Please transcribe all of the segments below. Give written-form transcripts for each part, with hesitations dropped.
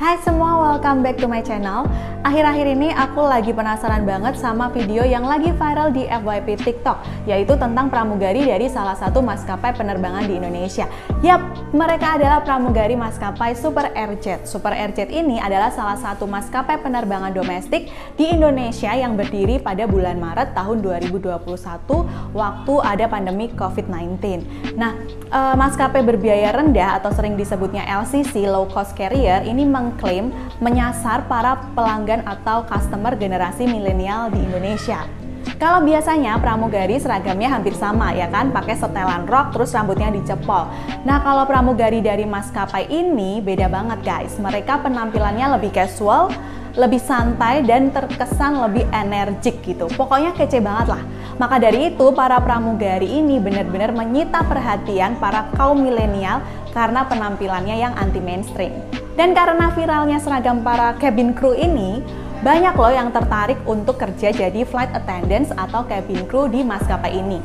Hai semua, welcome back to my channel. Akhir-akhir ini aku lagi penasaran banget sama video yang lagi viral di FYP TikTok, yaitu tentang pramugari dari salah satu maskapai penerbangan di Indonesia. Yap, mereka adalah pramugari maskapai Super Airjet. Super Airjet ini adalah salah satu maskapai penerbangan domestik di Indonesia yang berdiri pada bulan Maret tahun 2021 waktu ada pandemi COVID-19. Nah, maskapai berbiaya rendah atau sering disebutnya LCC, low cost carrier, ini mengklaim menyasar para pelanggan atau customer generasi milenial di Indonesia. Kalau biasanya pramugari seragamnya hampir sama ya kan, pakai setelan rok terus rambutnya dicepol. Nah, kalau pramugari dari maskapai ini beda banget guys. Mereka penampilannya lebih casual, lebih santai dan terkesan lebih energik gitu. Pokoknya kece banget lah. Maka dari itu para pramugari ini benar-benar menyita perhatian para kaum milenial karena penampilannya yang anti mainstream. Dan karena viralnya seragam para cabin crew ini, banyak loh yang tertarik untuk kerja jadi flight attendants atau cabin crew di maskapai ini.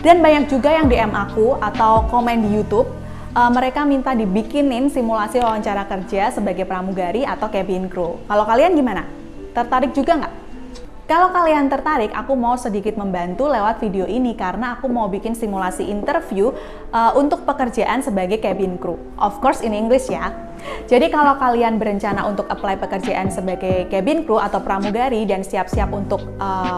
Dan banyak juga yang DM aku atau komen di YouTube, mereka minta dibikinin simulasi wawancara kerja sebagai pramugari atau cabin crew. Kalau kalian gimana? Tertarik juga nggak? Kalau kalian tertarik, aku mau sedikit membantu lewat video ini karena aku mau bikin simulasi interview untuk pekerjaan sebagai cabin crew. Of course in English ya. Jadi kalau kalian berencana untuk apply pekerjaan sebagai cabin crew atau pramugari dan siap-siap untuk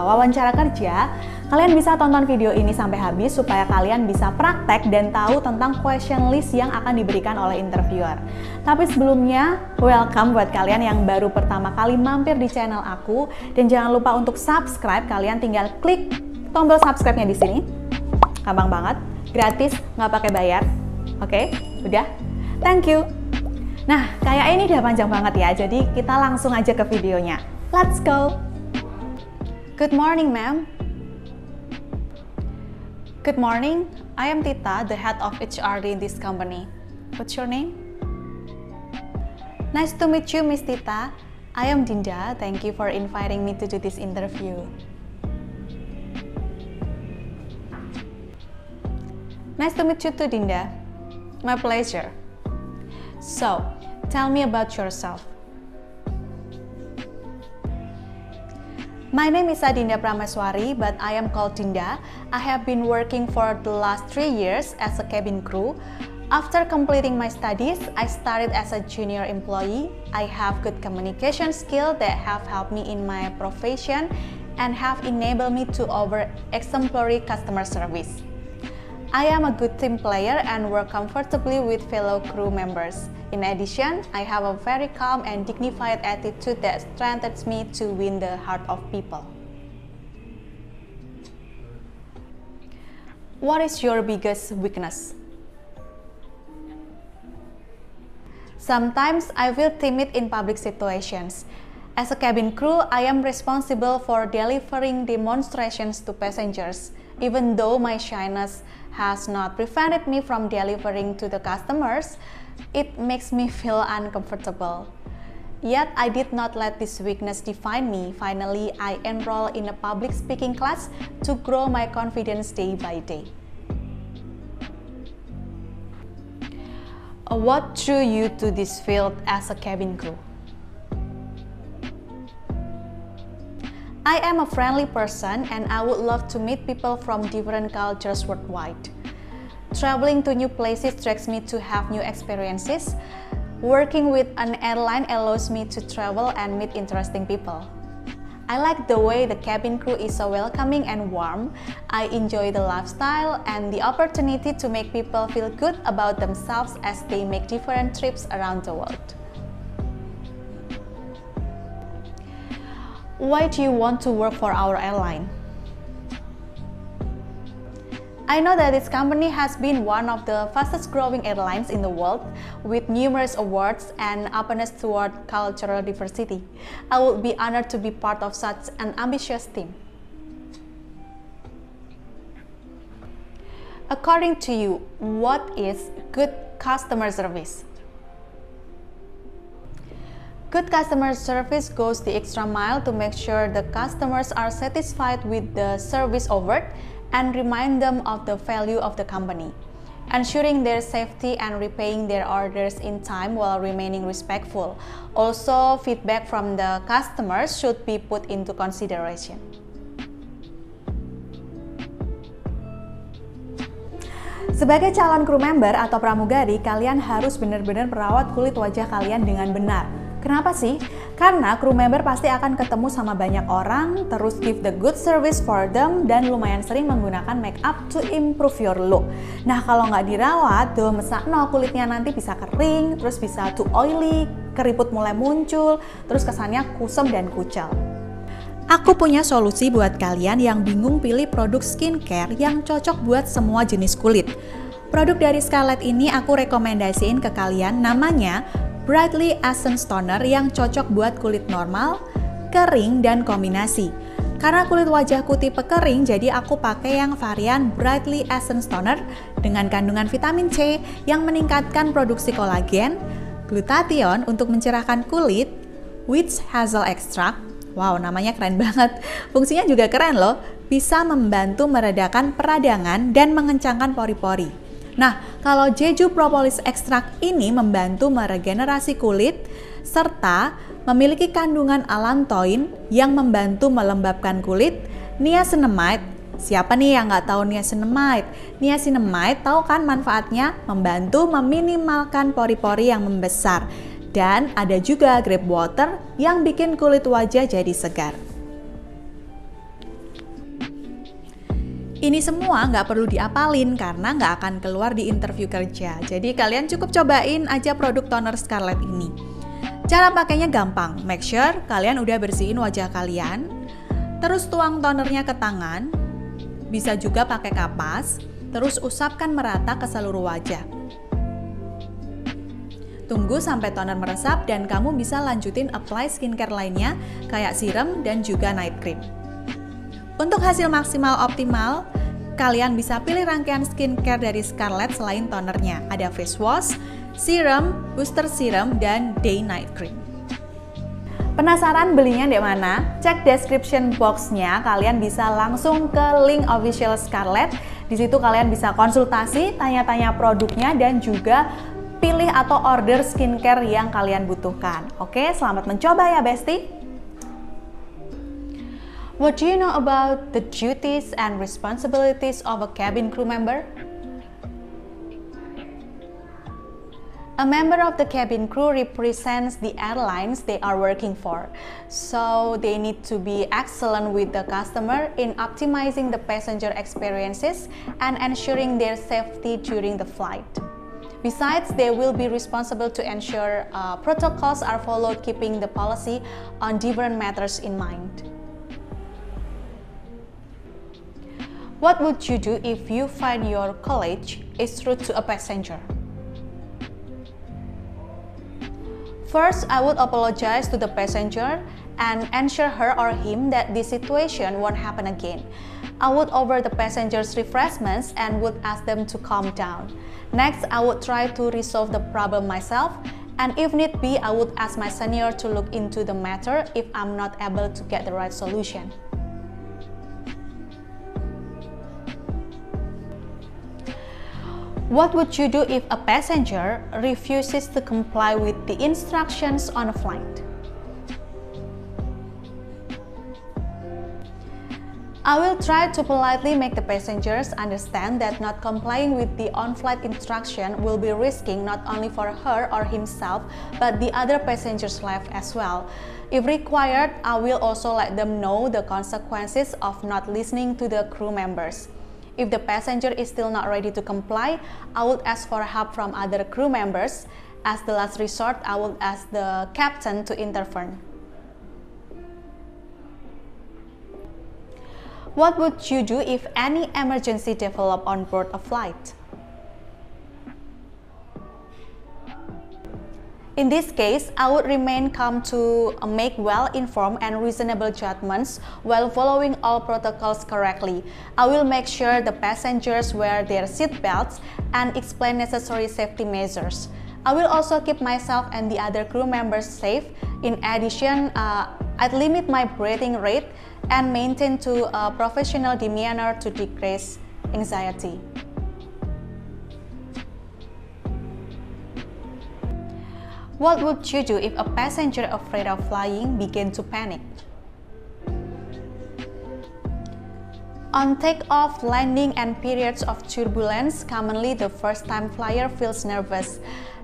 wawancara kerja, kalian bisa tonton video ini sampai habis supaya kalian bisa praktek dan tahu tentang question list yang akan diberikan oleh interviewer. Tapi sebelumnya, welcome buat kalian yang baru pertama kali mampir di channel aku, dan jangan lupa untuk subscribe. Kalian tinggal klik tombol subscribe-nya di sini. Gampang banget, gratis, nggak pakai bayar. Oke, udah? Thank you. Nah, kayak ini udah panjang banget ya, jadi kita langsung aja ke videonya. Let's go! Good morning, ma'am. Good morning, I am Tita, the head of HRD in this company. What's your name? Nice to meet you, Miss Tita. I am Dinda. Thank you for inviting me to do this interview. Nice to meet you too, Dinda. My pleasure. So, tell me about yourself. My name is Adinda Prameswari, but I am called Dinda. I have been working for the last 3 years as a cabin crew. After completing my studies, I started as a junior employee. I have good communication skills that have helped me in my profession and have enabled me to offer exemplary customer service. I am a good team player and work comfortably with fellow crew members. In addition, I have a very calm and dignified attitude that strengthens me to win the heart of people. What is your biggest weakness? Sometimes I feel timid in public situations. As a cabin crew, I am responsible for delivering demonstrations to passengers. Even though my shyness has not prevented me from delivering to the customers, it makes me feel uncomfortable. Yet I did not let this weakness define me. Finally, I enrolled in a public speaking class to grow my confidence day by day. What drew you to this field as a cabin crew? I am a friendly person and I would love to meet people from different cultures worldwide. Traveling to new places attracts me to have new experiences. Working with an airline allows me to travel and meet interesting people. I like the way the cabin crew is so welcoming and warm. I enjoy the lifestyle and the opportunity to make people feel good about themselves as they make different trips around the world. Why do you want to work for our airline? I know that this company has been one of the fastest growing airlines in the world with numerous awards and openness toward cultural diversity. I would be honored to be part of such an ambitious team. According to you, what is good customer service? Good customer service goes the extra mile to make sure the customers are satisfied with the service offered and remind them of the value of the company. ensuring their safety and repaying their orders in time while remaining respectful. Also, feedback from the customers should be put into consideration. Sebagai calon kru member atau pramugari, kalian harus benar-benar merawat kulit wajah kalian dengan benar. Kenapa sih? Karena kru member pasti akan ketemu sama banyak orang, terus give the good service for them, dan lumayan sering menggunakan make up to improve your look. Nah, kalau nggak dirawat, tuh mesakno kulitnya nanti bisa kering, terus bisa too oily, keriput mulai muncul, terus kesannya kusam dan kucel. Aku punya solusi buat kalian yang bingung pilih produk skincare yang cocok buat semua jenis kulit. Produk dari Scarlett ini aku rekomendasiin ke kalian, namanya Brightly Essence Toner yang cocok buat kulit normal, kering, dan kombinasi. Karena kulit wajahku tipe kering, jadi aku pakai yang varian Brightly Essence Toner dengan kandungan vitamin C yang meningkatkan produksi kolagen, glutathione untuk mencerahkan kulit, witch hazel extract. Wow, namanya keren banget. Fungsinya juga keren loh, bisa membantu meredakan peradangan dan mengencangkan pori-pori. Nah, kalau Jeju Propolis Extract ini membantu meregenerasi kulit, serta memiliki kandungan allantoin yang membantu melembabkan kulit, niacinamide. Siapa nih yang nggak tahu niacinamide? Niacinamide tahu kan manfaatnya? Membantu meminimalkan pori-pori yang membesar. Dan ada juga grape water yang bikin kulit wajah jadi segar. Ini semua nggak perlu diapalin karena nggak akan keluar di interview kerja. Jadi kalian cukup cobain aja produk toner Scarlett ini. Cara pakainya gampang. Make sure kalian udah bersihin wajah kalian. Terus tuang tonernya ke tangan. Bisa juga pakai kapas. Terus usapkan merata ke seluruh wajah. Tunggu sampai toner meresap dan kamu bisa lanjutin apply skincare lainnya kayak serum dan juga night cream. Untuk hasil maksimal optimal, kalian bisa pilih rangkaian skincare dari Scarlett selain tonernya. Ada face wash, serum, booster serum, dan day night cream. Penasaran belinya di mana? Cek description box-nya, kalian bisa langsung ke link official Scarlett. Di situ kalian bisa konsultasi, tanya-tanya produknya, dan juga pilih atau order skincare yang kalian butuhkan. Oke, selamat mencoba ya Besti! What do you know about the duties and responsibilities of a cabin crew member? A member of the cabin crew represents the airlines they are working for, so they need to be excellent with the customer in optimizing the passenger experiences and ensuring their safety during the flight. Besides, they will be responsible to ensure protocols are followed, keeping the policy on different matters in mind. What would you do if you find your colleague is rude to a passenger? First, I would apologize to the passenger and ensure her or him that this situation won't happen again. I would offer the passengers refreshments and would ask them to calm down. Next, I would try to resolve the problem myself, and if need be, I would ask my senior to look into the matter if I'm not able to get the right solution. What would you do if a passenger refuses to comply with the instructions on a flight? I will try to politely make the passengers understand that not complying with the on-flight instruction will be risking not only for her or himself, but the other passengers' life as well. If required, I will also let them know the consequences of not listening to the crew members. If the passenger is still not ready to comply, I would ask for help from other crew members. As the last resort, I would ask the captain to intervene. What would you do if any emergency develop on board a flight? In this case, I would remain calm to make well-informed and reasonable judgments while following all protocols correctly. I will make sure the passengers wear their seat belts and explain necessary safety measures. I will also keep myself and the other crew members safe. In addition, I'd limit my breathing rate and maintain to a professional demeanor to decrease anxiety. What would you do if a passenger afraid of flying began to panic? On takeoff, landing, and periods of turbulence, commonly the first-time flyer feels nervous.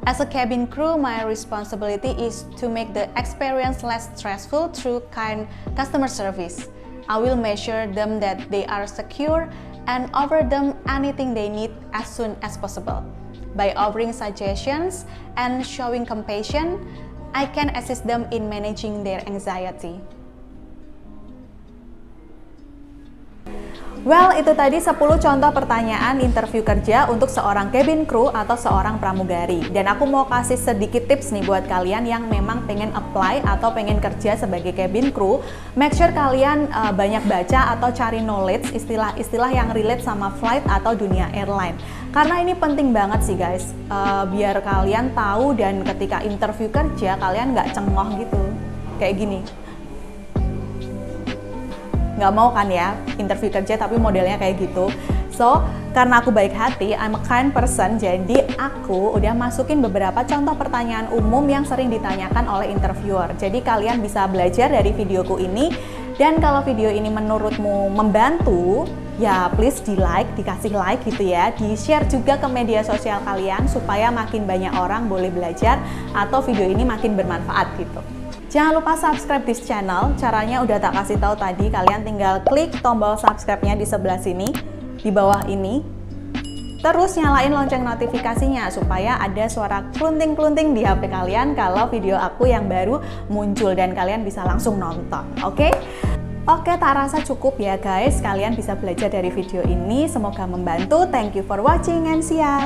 As a cabin crew, my responsibility is to make the experience less stressful through kind customer service. I will measure them that they are secure and offer them anything they need as soon as possible. By offering suggestions and showing compassion, I can assist them in managing their anxiety. Well, itu tadi 10 contoh pertanyaan interview kerja untuk seorang cabin crew atau seorang pramugari. Dan aku mau kasih sedikit tips nih buat kalian yang memang pengen apply atau pengen kerja sebagai cabin crew. Make sure kalian banyak baca atau cari knowledge istilah-istilah yang relate sama flight atau dunia airline. Karena ini penting banget sih guys, biar kalian tahu dan ketika interview kerja kalian nggak cengoh gitu. Kayak gini. Nggak mau kan ya interview kerja tapi modelnya kayak gitu. So, karena aku baik hati, I'm a kind person, jadi aku udah masukin beberapa contoh pertanyaan umum yang sering ditanyakan oleh interviewer. Jadi kalian bisa belajar dari videoku ini, dan kalau video ini menurutmu membantu, ya please dikasih like gitu ya, di-share juga ke media sosial kalian supaya makin banyak orang boleh belajar atau video ini makin bermanfaat gitu. Jangan lupa subscribe this channel, caranya udah tak kasih tahu tadi, kalian tinggal klik tombol subscribe-nya di sebelah sini, di bawah ini. Terus nyalain lonceng notifikasinya supaya ada suara klunting-klunting di HP kalian kalau video aku yang baru muncul dan kalian bisa langsung nonton, oke? Oke, tak rasa cukup ya guys, kalian bisa belajar dari video ini, semoga membantu. Thank you for watching and see ya!